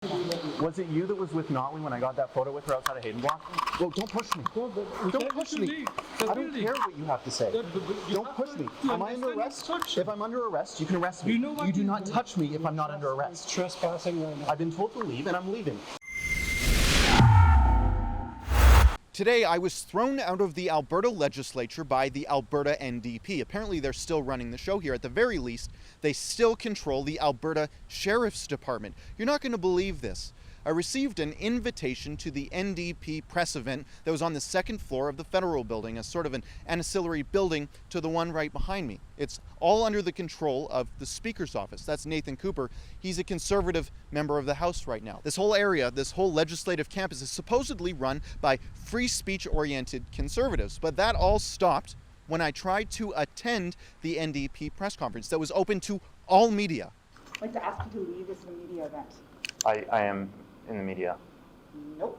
Was it you that was with Notley when I got that photo with her outside of Hayden Block? Well, don't push me. Don't push me. I don't care what you have to say. Don't push me. Am I under arrest? If I'm under arrest, you can arrest me. You do not touch me if I'm not under arrest. Trespassing right now. I've been told to leave and I'm leaving. Today, I was thrown out of the Alberta legislature by the Alberta NDP. Apparently, they're still running the show here. At the very least, they still control the Alberta Sheriff's Department. You're not going to believe this. I received an invitation to the NDP press event that was on the second floor of the Federal Building, as sort of an ancillary building to the one right behind me. It's all under the control of the Speaker's office. That's Nathan Cooper. He's a Conservative member of the House right now. This whole area, this whole legislative campus is supposedly run by free speech-oriented Conservatives, but that all stopped when I tried to attend the NDP press conference that was open to all media. I'd like to ask you to leave. This is a media event. I am in the media. Nope.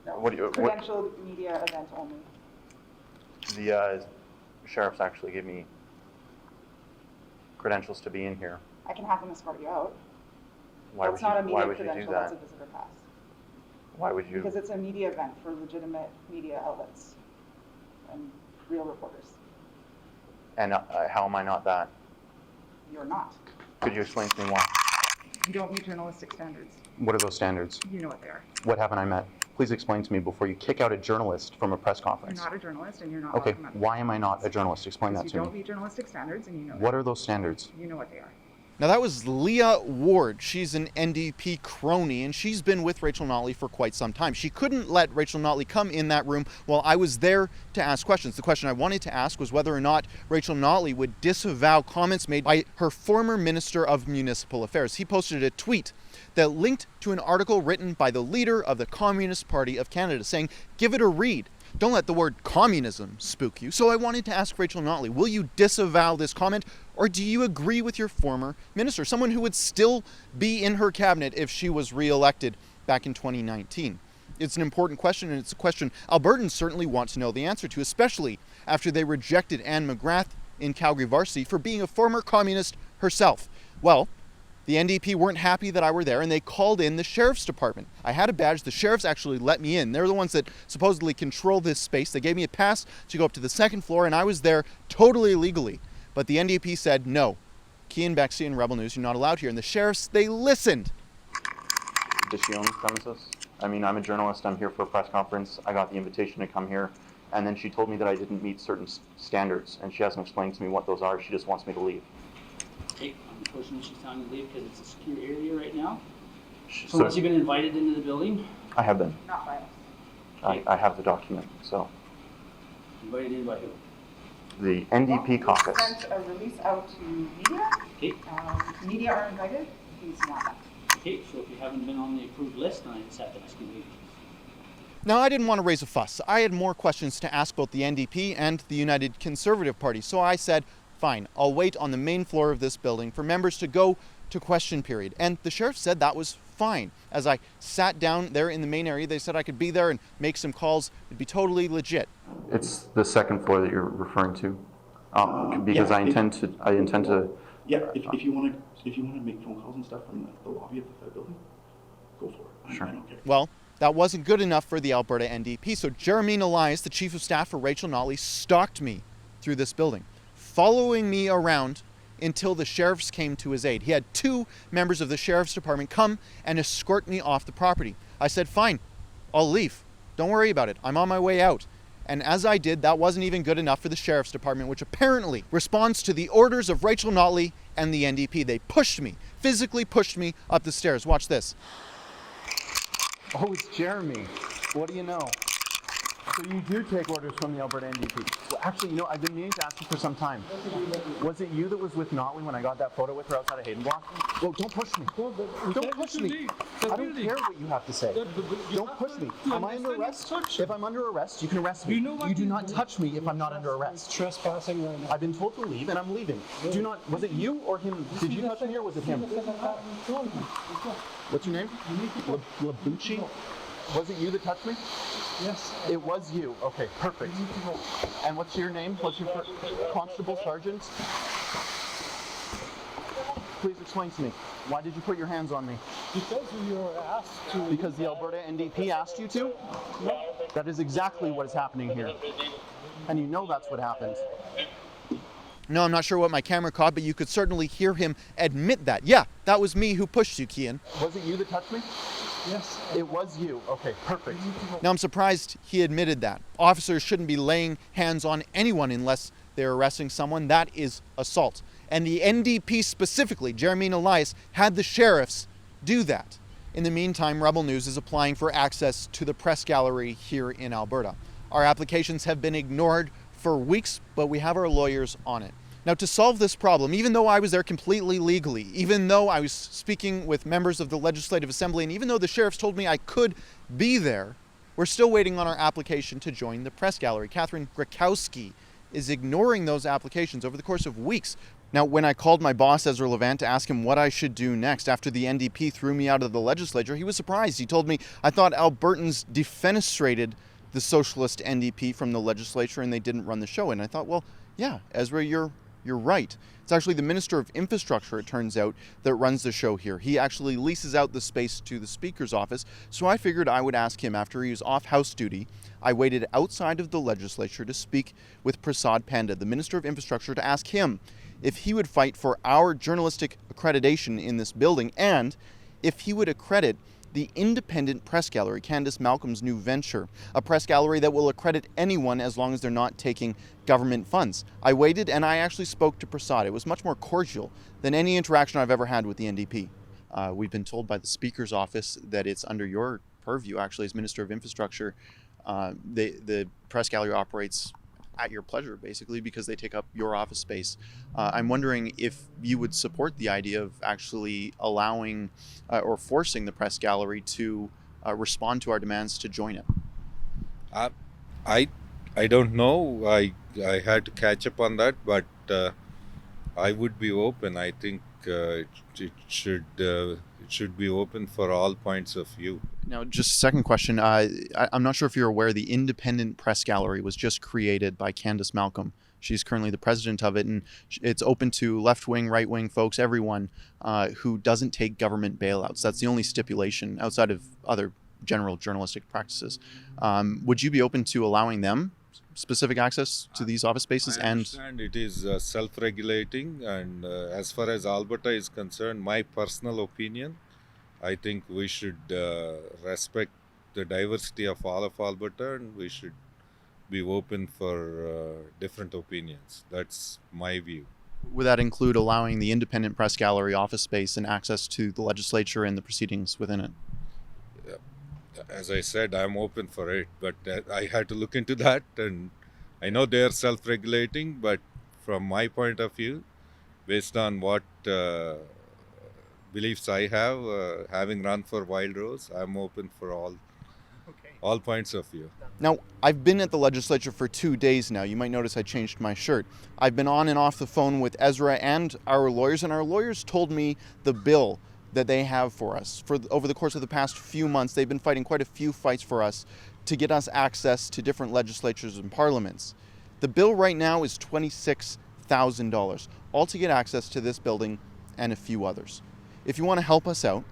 No. What do you- Credentialed media event only. The sheriff's actually gave me credentials to be in here. I can have them escort you out. Why That's not a would media you do credential, that? that's a visitor pass. Why would you? Because it's a media event for legitimate media outlets and real reporters. And how am I not that? You're not. Could you explain to me why? You don't meet journalistic standards. What are those standards? You know what they are. What haven't I met? Please explain to me before you kick out a journalist from a press You're conference. not a journalist and you're not Okay, welcome at the why am I not a journalist? Explain that Because to you don't me. meet journalistic standards and you know What are those standards? You know what they are. Now that was Leah Ward. She's an NDP crony and she's been with Rachel Notley for quite some time. She couldn't let Rachel Notley come in that room while I was there to ask questions. The question I wanted to ask was whether or not Rachel Notley would disavow comments made by her former Minister of Municipal Affairs. He posted a tweet that linked to an article written by the leader of the Communist Party of Canada saying, "Give it a read. Don't let the word communism spook you." So I wanted to ask Rachel Notley, will you disavow this comment, or do you agree with your former minister, someone who would still be in her cabinet if she was re-elected back in 2019? It's an important question, and it's a question Albertans certainly want to know the answer to, especially after they rejected Anne McGrath in Calgary Varsity for being a former communist herself. Well, the NDP weren't happy that I were there and they called in the Sheriff's Department. I had a badge. The Sheriffs actually let me in. They're the ones that supposedly control this space. They gave me a pass to go up to the second floor and I was there totally illegally. But the NDP said, no, Cian Bexley and Rebel News, you're not allowed here. And the Sheriffs, they listened. Does she own the premises? I mean, I'm a journalist. I'm here for a press conference. I got the invitation to come here. And then she told me that I didn't meet certain standards. And she hasn't explained to me what those are. She just wants me to leave. Okay, unfortunately she's telling you to leave because it's a secure area right now. So So once you've been invited into the building, I have been. Not by us. I have the document. So invited in by who? the NDP We caucus. sent a release out to media. Okay, Media are invited. Please not that. okay, so if you haven't been on the approved list, then I just have to ask you to leave. Now, I didn't want to raise a fuss. I had more questions to ask both the NDP and the United Conservative Party. So I said, fine, I'll wait on the main floor of this building for members to go to question period. And the sheriff said that was fine. As I sat down there in the main area, they said I could be there and make some calls. It'd be totally legit. It's the second floor that you're referring to, because Yeah, I intend to. Yeah, if you want to make phone calls and stuff from the lobby of the building, go for it. Sure. I don't care. Well, that wasn't good enough for the Alberta NDP, so Jeremy Elias, the chief of staff for Rachel Notley, stalked me through this building, following me around until the sheriffs came to his aid. He had 2 members of the sheriff's department come and escort me off the property. I said, fine, I'll leave. Don't worry about it. I'm on my way out. And as I did, that wasn't even good enough for the sheriff's department, which apparently responds to the orders of Rachel Notley and the NDP. They pushed me, physically pushed me up the stairs. Watch this. Oh, it's Jeremy. What do you know? So you do take orders from the Alberta NDP. Well, actually, you know, I've been meaning to ask you for some time. Was it you that was with Notley when I got that photo with her outside of Hayden Block? Well, don't push me. Don't push me. I don't care what you have to say. Don't push me. Am I under arrest? If I'm under arrest, you can arrest me. You do not touch me if I'm not under arrest. Trespassing right now. I've been told to leave and I'm leaving. Do not. Was it you or him? Did you touch me or was it him? What's your name? Labucci? Was it you that touched me? Yes. It was you. Okay, perfect. And what's your name? What's your constable, sergeant? Please explain to me. Why did you put your hands on me? Because we were asked to. Because the Alberta NDP asked you to? That is exactly what is happening here. And you know that's what happened. No, I'm not sure what my camera caught, but you could certainly hear him admit that. Yeah, that was me who pushed you, Kian. Was it you that touched me? Yes. It was you. Okay, perfect. Now, I'm surprised he admitted that. Officers shouldn't be laying hands on anyone unless they're arresting someone. That is assault. And the NDP specifically, Jeremy Elias, had the sheriffs do that. In the meantime, Rebel News is applying for access to the press gallery here in Alberta. Our applications have been ignored for weeks, but we have our lawyers on it. Now, to solve this problem, even though I was there completely legally, even though I was speaking with members of the Legislative Assembly, and even though the sheriffs told me I could be there, we're still waiting on our application to join the press gallery. Catherine Grakowski is ignoring those applications over the course of weeks. Now, when I called my boss, Ezra Levant, to ask him what I should do next after the NDP threw me out of the legislature, he was surprised. He told me, I thought Albertans defenestrated the socialist NDP from the legislature and they didn't run the show. And I thought, well, yeah, Ezra, you're right. It's actually the Minister of Infrastructure, it turns out, that runs the show here. He actually leases out the space to the Speaker's office. So I figured I would ask him after he was off House duty. I waited outside of the legislature to speak with Prasad Panda, the Minister of Infrastructure, to ask him if he would fight for our journalistic accreditation in this building and if he would accredit the Independent Press Gallery, Candace Malcolm's new venture, a press gallery that will accredit anyone as long as they're not taking government funds. I waited and I actually spoke to Prasad. It was much more cordial than any interaction I've ever had with the NDP. We've been told by the Speaker's office that it's under your purview, actually, as Minister of Infrastructure. The press gallery operates at your pleasure, basically, because they take up your office space. I'm wondering if you would support the idea of actually allowing or forcing the press gallery to respond to our demands to join it. I don't know. I had to catch up on that, but I would be open. I think it should be open for all points of view. Now, just a second question. I'm not sure if you're aware, the Independent Press Gallery was just created by Candace Malcolm. She's currently the president of it, and it's open to left-wing, right-wing folks, everyone who doesn't take government bailouts. That's the only stipulation outside of other general journalistic practices. Would you be open to allowing them specific access to these office spaces? I understand it is self-regulating, and as far as Alberta is concerned, my personal opinion, I think we should respect the diversity of all of Alberta, and we should be open for different opinions. That's my view. Would that include allowing the Independent Press Gallery office space and access to the legislature and the proceedings within it? As I said, I'm open for it, but I had to look into that, and I know they are self-regulating, but from my point of view, based on what beliefs I have, having run for Wild Rose, I'm open for all points of view. Now, I've been at the legislature for 2 days now. You might notice I changed my shirt. I've been on and off the phone with Ezra and our lawyers told me the bill that they have for us. Over the course of the past few months, they've been fighting quite a few fights for us to get us access to different legislatures and parliaments. The bill right now is $26,000, all to get access to this building and a few others. If you want to help us out,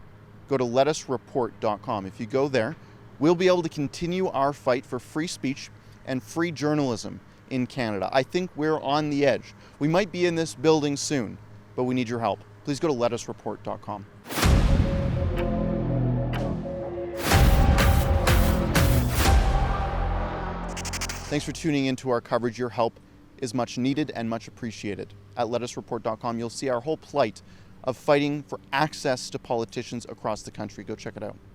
go to letusreport.com. If you go there, we'll be able to continue our fight for free speech and free journalism in Canada. I think we're on the edge. We might be in this building soon, but we need your help. Please go to letusreport.com. Thanks for tuning into our coverage. Your help is much needed and much appreciated. At letusreport.com, you'll see our whole plight of fighting for access to politicians across the country. Go check it out.